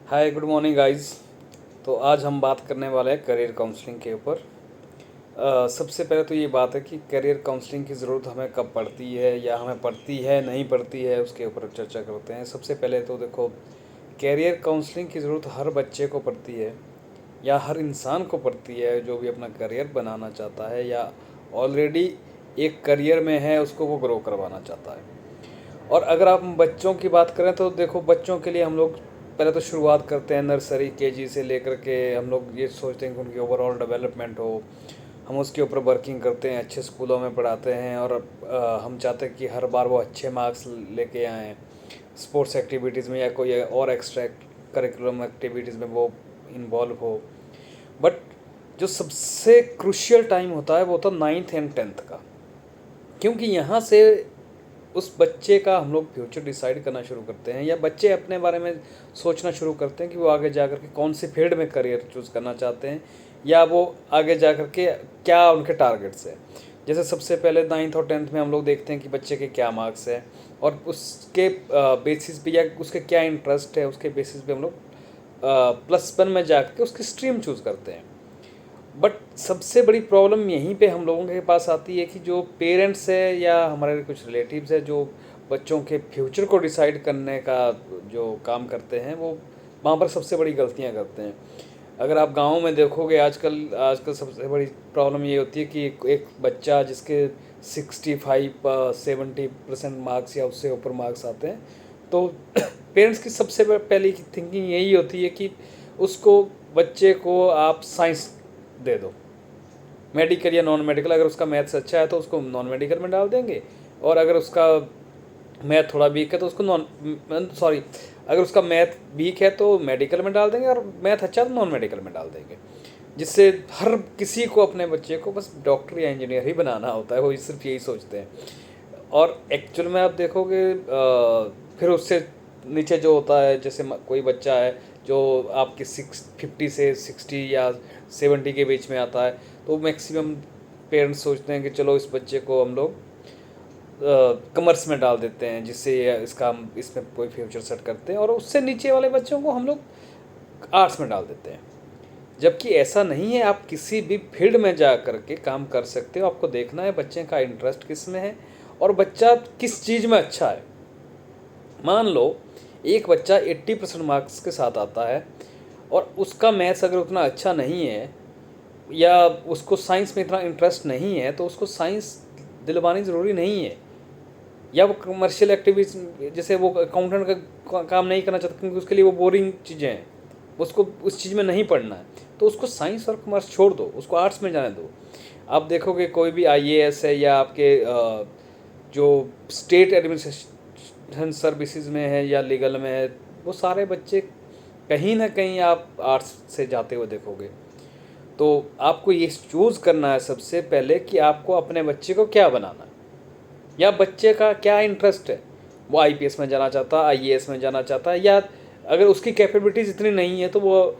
Hi good morning guys. तो आज हम बात करने वाले हैं करियर काउंसलिंग के ऊपर। सबसे पहले तो ये बात है कि करियर काउंसलिंग की ज़रूरत हमें कब पड़ती है या हमें पड़ती है नहीं पड़ती है, उसके ऊपर चर्चा करते हैं। सबसे पहले तो देखो, करियर काउंसलिंग की ज़रूरत हर बच्चे को पड़ती है या हर इंसान को पड़ती है जो भी अपना करियर बनाना चाहता है या ऑलरेडी एक करियर में है, उसको वो ग्रो करवाना चाहता है। और अगर आप बच्चों की बात करें तो देखो, बच्चों के लिए हम लोग पहले तो शुरुआत करते हैं नर्सरी केजी से लेकर के। हम लोग ये सोचते हैं कि उनकी ओवरऑल डेवलपमेंट हो, हम उसके ऊपर वर्किंग करते हैं, अच्छे स्कूलों में पढ़ाते हैं और हम चाहते हैं कि हर बार वो अच्छे मार्क्स लेके आएँ स्पोर्ट्स एक्टिविटीज़ में या कोई और एक्स्ट्रा करिकुलम एक्टिविटीज़ में वो इन्वॉल्व हो। बट जो सबसे क्रूशियल टाइम होता है वो होता है 9th एंड 10th का, क्योंकि यहाँ से उस बच्चे का हम लोग फ्यूचर डिसाइड करना शुरू करते हैं या बच्चे अपने बारे में सोचना शुरू करते हैं कि वो आगे जा कर के कौन सी फील्ड में करियर चूज़ करना चाहते हैं या वो आगे जा कर के क्या उनके टारगेट्स है। जैसे सबसे पहले 9th और 10th में हम लोग देखते हैं कि बच्चे के क्या मार्क्स है और उसके बेसिस पे या उसके क्या इंटरेस्ट है, उसके बेसिस पे हम लोग +1 में जा कर के उसकी स्ट्रीम चूज़ करते हैं। बट सबसे बड़ी प्रॉब्लम यहीं पे हम लोगों के पास आती है कि जो पेरेंट्स है या हमारे कुछ रिलेटिव्स है जो बच्चों के फ्यूचर को डिसाइड करने का जो काम करते हैं, वो वहाँ पर सबसे बड़ी गलतियाँ करते हैं। अगर आप गाँव में देखोगे, आजकल आजकल सबसे बड़ी प्रॉब्लम ये होती है कि एक बच्चा जिसके 65-70% मार्क्स या उससे ऊपर मार्क्स आते हैं, तो पेरेंट्स की सबसे पहली थिंकिंग यही होती है कि उसको बच्चे को आप साइंस दे दो, मेडिकल या नॉन मेडिकल। अगर उसका मैथ्स अच्छा है तो उसको नॉन मेडिकल में डाल देंगे, और अगर उसका मैथ थोड़ा वीक है तो उसको अगर उसका मैथ वीक है तो मेडिकल में डाल देंगे, और मैथ अच्छा है तो नॉन मेडिकल में डाल देंगे। जिससे हर किसी को अपने बच्चे को बस डॉक्टर या इंजीनियर ही बनाना होता है, वो सिर्फ यही सोचते हैं। और एक्चुअल में आप देखोगे फिर उससे नीचे जो होता है, जैसे कोई बच्चा है जो आपके 50 से 60 या 70 के बीच में आता है, तो मैक्सिमम पेरेंट्स सोचते हैं कि चलो इस बच्चे को हम लोग कॉमर्स में डाल देते हैं, जिससे इसका हम इसमें कोई फ्यूचर सेट करते हैं, और उससे नीचे वाले बच्चों को हम लोग आर्ट्स में डाल देते हैं। जबकि ऐसा नहीं है, आप किसी भी फील्ड में जा कर के काम कर सकते हो। आपको देखना है बच्चे का इंटरेस्ट किस में है और बच्चा किस चीज़ में अच्छा है। मान लो एक बच्चा 80% मार्क्स के साथ आता है और उसका मैथ्स अगर उतना अच्छा नहीं है या उसको साइंस में इतना इंटरेस्ट नहीं है, तो उसको साइंस दिलवानी ज़रूरी नहीं है। या वो कमर्शियल एक्टिविटीज, जैसे वो अकाउंटेंट का काम नहीं करना चाहता क्योंकि उसके लिए वो बोरिंग चीज़ें हैं, उसको उस चीज़ में नहीं पढ़ना है, तो उसको साइंस और कॉमर्स छोड़ दो, उसको आर्ट्स में जाने दो। आप देखोगे कोई भी आईएएस है या आपके जो स्टेट एडमिनिस्ट्रेशन सर्विसेज में है या लीगल में है, वो सारे बच्चे कहीं ना कहीं आप आर्ट्स से जाते हुए देखोगे। तो आपको ये चूज़ करना है सबसे पहले कि आपको अपने बच्चे को क्या बनाना है या बच्चे का क्या इंटरेस्ट है। वो आईपीएस में जाना चाहता है, आईएएस में जाना चाहता है, या अगर उसकी कैपेबिलिटीज़ इतनी नहीं है तो वो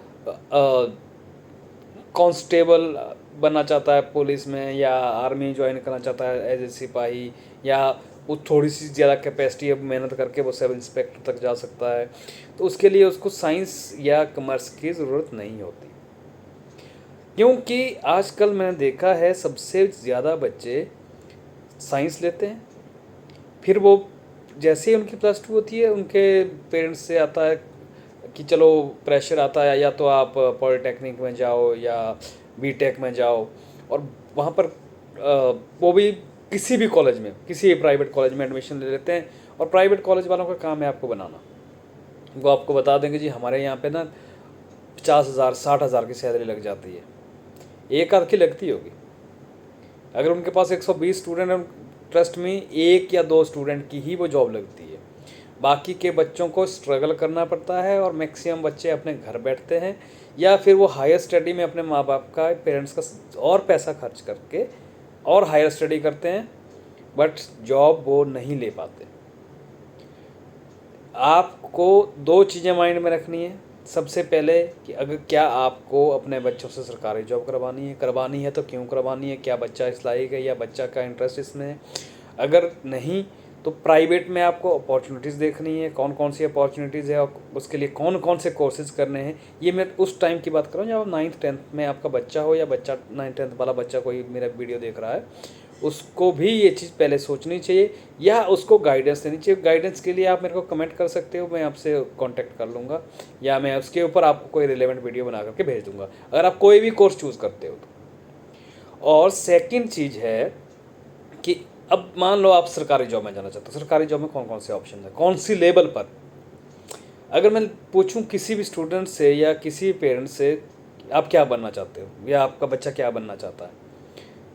कांस्टेबल बनना चाहता है पुलिस में, या आर्मी ज्वाइन करना चाहता है एज ए सिपाही, या वो थोड़ी सी ज़्यादा कैपेसिटी अब मेहनत करके वो सब इंस्पेक्टर तक जा सकता है, तो उसके लिए उसको साइंस या कॉमर्स की ज़रूरत नहीं होती। क्योंकि आजकल मैंने देखा है सबसे ज़्यादा बच्चे साइंस लेते हैं, फिर वो जैसे ही उनकी +2 होती है उनके पेरेंट्स से आता है कि चलो प्रेशर आता है, या तो आप पॉलिटेक्निक में जाओ या बीटेक में जाओ, और वहाँ पर वो भी किसी भी कॉलेज में, किसी भी प्राइवेट कॉलेज में एडमिशन ले लेते हैं। और प्राइवेट कॉलेज वालों का काम है आपको बनाना। वो आपको बता देंगे जी हमारे यहाँ पे ना 50,000 60,000 की सैलरी लग जाती है। एक आध की लगती होगी। अगर उनके पास 120 स्टूडेंट हैं, ट्रस्ट में एक या दो स्टूडेंट की ही वो जॉब लगती है। बाकी के बच्चों को स्ट्रगल करना पड़ता है, और मैक्सिमम बच्चे अपने घर बैठते हैं या फिर वो हायर स्टडी में अपने माँ बाप का, पेरेंट्स का और पैसा खर्च करके और हायर स्टडी करते हैं, बट जॉब वो नहीं ले पाते। आपको दो चीज़ें माइंड में रखनी है। सबसे पहले कि अगर क्या आपको अपने बच्चों से सरकारी जॉब करवानी है तो क्यों करवानी है, क्या बच्चा इस लायक है या बच्चा का इंटरेस्ट इसमें है। अगर नहीं तो प्राइवेट में आपको अपॉर्चुनिटीज़ देखनी है, कौन कौन सी अपॉर्चुनिटीज़ है और उसके लिए कौन कौन से कोर्सेज करने हैं। ये मैं उस टाइम की बात कर रहा हूँ जब 9th-10th में आपका बच्चा हो, या बच्चा 9th-10th वाला बच्चा कोई मेरा वीडियो देख रहा है, उसको भी ये चीज़ पहले सोचनी चाहिए या उसको गाइडेंस देनी चाहिए। गाइडेंस के लिए आप मेरे को कमेंट कर सकते हो, मैं आपसे कांटेक्ट कर लूँगा, या मैं उसके ऊपर आपको कोई रिलेवेंट वीडियो बना करके भेज दूँगा, अगर आप कोई भी कोर्स चूज़ करते हो तो। और सेकंड चीज़ है कि अब मान लो आप सरकारी जॉब में जाना चाहते हो। सरकारी जॉब में कौन कौन से ऑप्शन है, कौन सी लेवल पर। अगर मैं पूछूं किसी भी स्टूडेंट से या किसी भी पेरेंट्स से आप क्या बनना चाहते हो या आपका बच्चा क्या बनना चाहता है,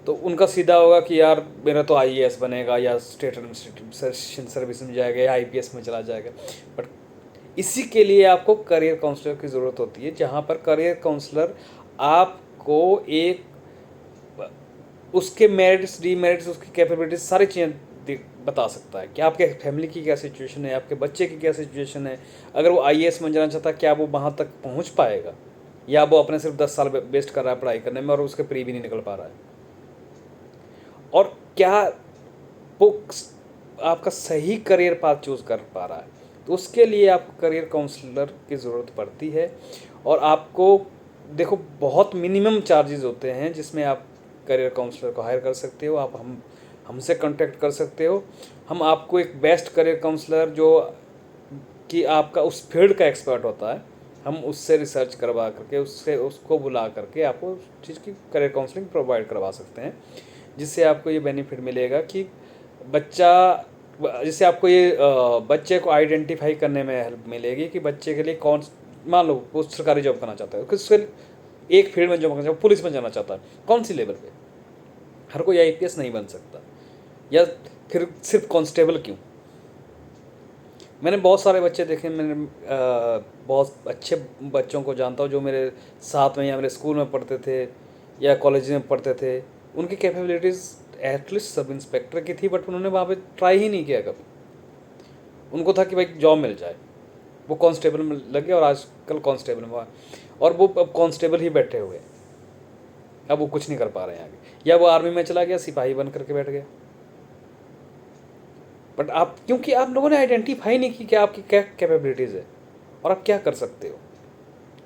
तो उनका सीधा होगा कि यार मेरा तो आईएएस बनेगा, या स्टेट एडमिनिस्ट्रेशन सर्विस में जाएगा, या आईपीएस में चला जाएगा। बट इसी के लिए आपको करियर काउंसलर की ज़रूरत होती है, जहाँ पर करियर काउंसलर आपको एक उसके मेरिट्स, डीमेरिट्स, उसकी कैपेबिलिटीज सारी चीज़ें बता सकता है कि आपके फैमिली की क्या सिचुएशन है, आपके बच्चे की क्या सिचुएशन है। अगर वो आईएएस में जाना चाहता है, क्या वो वहाँ तक पहुँच पाएगा, या वो अपने सिर्फ 10 साल वेस्ट कर रहा है पढ़ाई करने में और उसके प्री भी नहीं निकल पा रहा है, और क्या वो आपका सही करियर पाथ चूज़ कर पा रहा है। तो उसके लिए आपको करियर काउंसलर की ज़रूरत पड़ती है। और आपको देखो बहुत मिनिमम चार्जेस होते हैं जिसमें आप करियर काउंसलर को हायर कर सकते हो। आप हमसे कांटेक्ट कर सकते हो, हम आपको एक बेस्ट करियर काउंसलर जो कि आपका उस फील्ड का एक्सपर्ट होता है, हम उससे रिसर्च करवा करके उसको बुला करके आपको उस चीज़ की करियर काउंसलिंग प्रोवाइड करवा सकते हैं, जिससे आपको ये बेनिफिट मिलेगा कि जिससे आपको ये बच्चे को आइडेंटिफाई करने में हेल्प मिलेगी कि बच्चे के लिए कौन, मान लो वो सरकारी जॉब करना चाहता है, उसके एक फील्ड में जॉब करना चाहता है, पुलिस में जाना चाहता है, कौन सी लेवल पे। हर कोई आईपीएस नहीं बन सकता, या फिर सिर्फ कांस्टेबल क्यों। मैंने बहुत सारे बच्चे देखे, मैंने बहुत अच्छे बच्चों को जानता हूँ जो मेरे साथ में या मेरे स्कूल में पढ़ते थे या कॉलेज में पढ़ते थे। उनकी कैपेबिलिटीज़ एटलीस्ट सब इंस्पेक्टर की थी, बट उन्होंने वहाँ पे ट्राई ही नहीं किया कभी। उनको था कि भाई जॉब मिल जाए, वो कांस्टेबल में लगे और आजकल कांस्टेबल में हुआ, और वो अब कांस्टेबल ही बैठे हुए, अब वो कुछ नहीं कर पा रहे हैं आगे, या वो आर्मी में चला गया, सिपाही बन करके बैठ गया। बट आप, क्योंकि आप लोगों ने आइडेंटिफाई नहीं की कि आपकी क्या कैपेबिलिटीज़ है और आप क्या कर सकते हो।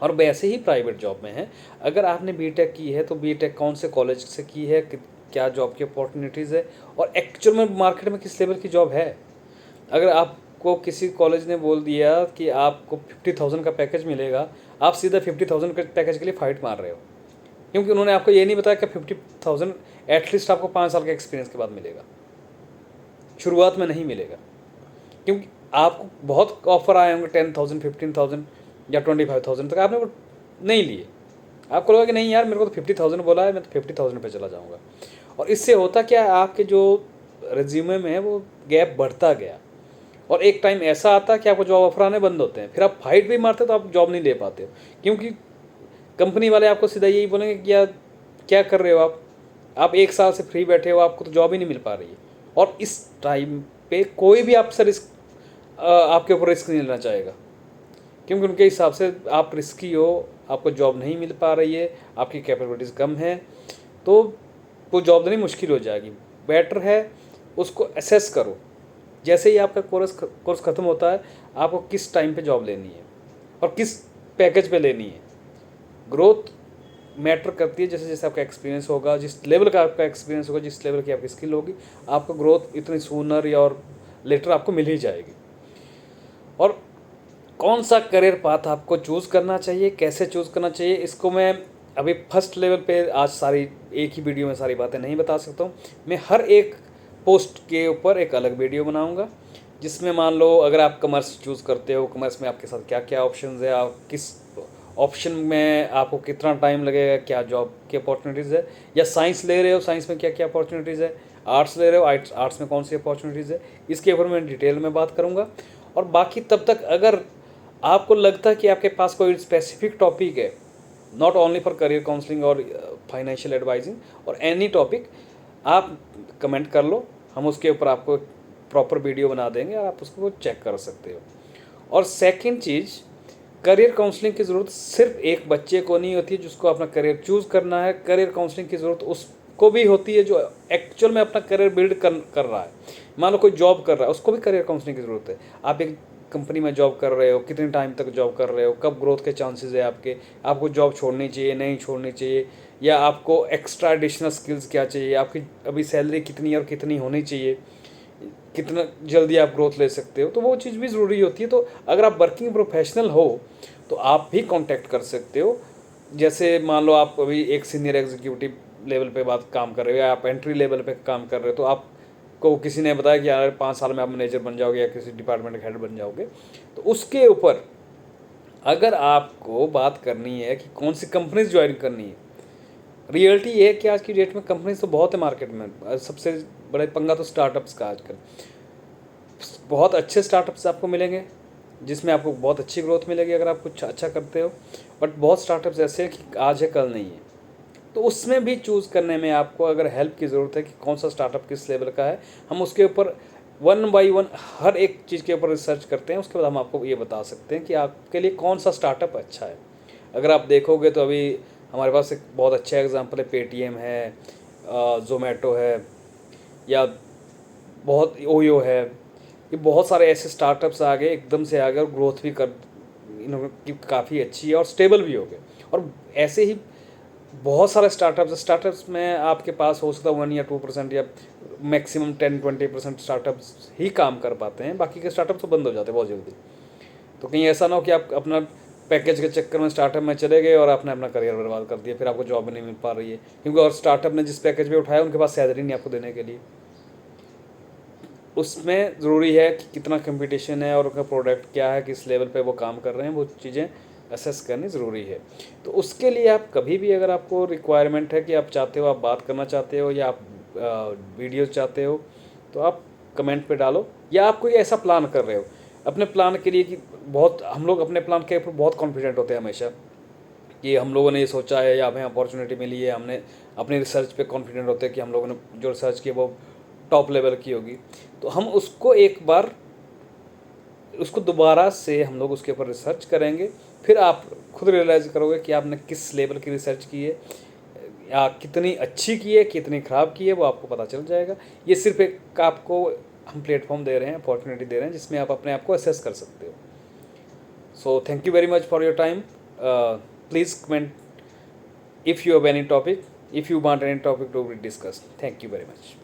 और वैसे ही प्राइवेट जॉब में है, अगर आपने बीटेक की है तो बीटेक कौन से कॉलेज से की है, क्या जॉब की अपॉर्चुनिटीज़ है, और एक्चुअल में मार्केट में किस लेवल की जॉब है। अगर आपको किसी कॉलेज ने बोल दिया कि आपको 50,000 का पैकेज मिलेगा, आप सीधा 50,000 के पैकेज के लिए फाइट मार रहे हो, क्योंकि उन्होंने आपको ये नहीं बताया कि 50,000 एटलीस्ट आपको 5 साल के एक्सपीरियंस के बाद मिलेगा, शुरुआत में नहीं मिलेगा। क्योंकि आपको बहुत ऑफर आए होंगे 10,000, 15,000 या 25,000 तक, आपने वो नहीं लिए। आपको लगा कि नहीं यार मेरे को तो 50,000 बोला है, मैं तो 50,000 पे चला जाऊंगा। और इससे होता क्या है, आपके जो रिज्यूमे में है वो गैप बढ़ता गया, और एक टाइम ऐसा आता है कि आपको जॉब ऑफर आने बंद होते हैं, फिर आप फाइट भी मारते हो तो आप जॉब नहीं ले पाते हो, क्योंकि कंपनी वाले आपको सीधा यही बोलेंगे कि यार क्या कर रहे हो आप 1 साल से फ्री बैठे हो, आपको तो जॉब ही नहीं मिल पा रही है। और इस टाइम पे कोई भी आपसे आपके ऊपर रिस्क नहीं लेना चाहेगा, क्योंकि उनके हिसाब से आप रिस्की हो, आपको जॉब नहीं मिल पा रही है, आपकी कैपेबिलिटीज़ कम है, तो वो जॉब देनी मुश्किल हो जाएगी। बेटर है उसको असेस करो, जैसे ही आपका कोर्स ख़त्म होता है, आपको किस टाइम पे जॉब लेनी है और किस पैकेज पे लेनी है। ग्रोथ मैटर करती है, जैसे जैसे आपका एक्सपीरियंस होगा, जिस लेवल का आपका एक्सपीरियंस होगा, जिस लेवल की आपकी स्किल होगी, आपको ग्रोथ इतनी सूनर या और लेटर आपको मिल ही जाएगी। और कौन सा करियर पाथ आपको चूज़ करना चाहिए, कैसे चूज़ करना चाहिए, इसको मैं अभी फर्स्ट लेवल पे आज सारी एक ही वीडियो में सारी बातें नहीं बता सकता हूँ। मैं हर एक पोस्ट के ऊपर एक अलग वीडियो बनाऊँगा, जिसमें मान लो अगर आप कॉमर्स चूज़ करते हो, कॉमर्स में आपके साथ क्या क्या ऑप्शंस है, आप किस ऑप्शन में आपको कितना टाइम लगेगा, क्या जॉब की अपॉर्चुनिटीज़ है, या साइंस ले रहे हो, साइंस में क्या क्या अपॉर्चुनिटीज़ है, आर्ट्स ले रहे हो, आर्ट्स में कौन सी अपॉर्चुनिटीज़ है, इसके ऊपर मैं डिटेल में बात करूँगा। और बाकी तब तक अगर आपको लगता है कि आपके पास कोई स्पेसिफिक टॉपिक है, not only for career counselling और फाइनेंशियल एडवाइजिंग और एनी टॉपिक, आप कमेंट कर लो, हम उसके ऊपर आपको प्रॉपर वीडियो बना देंगे और आप उसको चेक कर सकते हो। और सेकंड चीज़, करियर काउंसलिंग की ज़रूरत सिर्फ एक बच्चे को नहीं होती है जिसको अपना करियर चूज़ करना है। करियर काउंसलिंग की ज़रूरत उसको भी होती है जो एक्चुअल में अपना करियर बिल्ड कर रहा है, मान लो कोई जॉब कर रहा है, उसको भी करियर काउंसलिंग की ज़रूरत है। आप एक कंपनी में जॉब कर रहे हो, कितने टाइम तक जॉब कर रहे हो, कब ग्रोथ के चांसेस है आपके, आपको जॉब छोड़नी चाहिए नहीं छोड़नी चाहिए, या आपको एक्स्ट्रा एडिशनल स्किल्स क्या चाहिए, आपकी अभी सैलरी कितनी और कितनी होनी चाहिए, कितना जल्दी आप ग्रोथ ले सकते हो, तो वो चीज़ भी ज़रूरी होती है। तो अगर आप वर्किंग प्रोफेशनल हो तो आप भी कांटेक्ट कर सकते हो। जैसे मान लो आप अभी एक सीनियर एग्जीक्यूटिव लेवल पे बात काम कर रहे हो, या आप एंट्री लेवल पे काम कर रहे हो, तो आपको किसी ने बताया कि यार 5 साल में आप मैनेजर बन जाओगे या किसी डिपार्टमेंट हेड बन जाओगे, तो उसके ऊपर अगर आपको बात करनी है कि कौन सी कंपनीज ज्वाइन करनी है, रियलिटी ये है कि आज की डेट में कंपनीज तो बहुत है मार्केट में। सबसे बड़े पंगा तो स्टार्टअप्स का आजकल, बहुत अच्छे स्टार्टअप्स आपको मिलेंगे जिसमें आपको बहुत अच्छी ग्रोथ मिलेगी अगर आप कुछ अच्छा करते हो, बट बहुत स्टार्टअप्स ऐसे हैं कि आज है कल नहीं है। तो उसमें भी चूज़ करने में आपको अगर हेल्प की ज़रूरत है कि कौन सा स्टार्टअप किस लेवल का है, हम उसके ऊपर 1 बाय 1 हर एक चीज़ के ऊपर रिसर्च करते हैं। उसके बाद हम आपको ये बता सकते हैं कि आपके लिए कौन सा स्टार्टअप अच्छा है। अगर आप देखोगे तो अभी हमारे पास एक बहुत अच्छा एग्जांपल है, पेटीएम है, ज़ोमैटो है, या बहुत ओयो है। ये बहुत सारे ऐसे स्टार्टअप्स आ गए, एकदम से आ गए और ग्रोथ भी कर इन्होंने काफ़ी अच्छी है और स्टेबल भी हो गए। और ऐसे ही बहुत सारे स्टार्टअप्स में आपके पास हो सकता है 1 या 2% या मैक्सिमम 10-20% स्टार्टअप्स ही काम कर पाते हैं, बाकी के स्टार्टअप तो बंद हो जाते हैं बहुत जल्दी। तो कहीं ऐसा ना हो कि आप अपना पैकेज के चक्कर में स्टार्टअप में चले गए और आपने अपना करियर बर्बाद कर दिया, फिर आपको जॉब भी नहीं मिल पा रही है, क्योंकि और स्टार्टअप ने जिस पैकेज पे उठाया उनके पास सैलरी नहीं आपको देने के लिए। उसमें ज़रूरी है कि कितना कंपटीशन है और उनका प्रोडक्ट क्या है, किस लेवल पे वो काम कर रहे हैं, वो चीज़ें असेस करनी ज़रूरी है। तो उसके लिए आप कभी भी अगर आपको रिक्वायरमेंट है कि आप चाहते हो, आप बात करना चाहते हो, या आप वीडियोज़ चाहते हो, तो आप कमेंट पे डालो। या आप कोई ऐसा प्लान कर रहे हो अपने प्लान के लिए कि बहुत, हम लोग अपने प्लान के ऊपर बहुत कॉन्फिडेंट होते हैं हमेशा कि हम लोगों ने ये सोचा है या हमें अपॉर्चुनिटी मिली है, हमने अपनी रिसर्च पे कॉन्फिडेंट होते हैं कि हम लोगों ने जो रिसर्च की वो टॉप लेवल की होगी। तो हम उसको एक बार उसको दोबारा से हम लोग उसके ऊपर रिसर्च करेंगे, फिर आप खुद रियलाइज़ करोगे कि आपने किस लेवल की रिसर्च की है, या कितनी अच्छी की है, कितनी ख़राब की है, वो आपको पता चल जाएगा। ये सिर्फ एक आपको हम प्लेटफॉर्म दे रहे हैं, अपॉर्चुनिटी दे रहे हैं, जिसमें आप अपने आप को असेस कर सकते हो। So thank you very much for your time. Please comment if you have any topic, if you want any topic to be discussed. Thank you very much.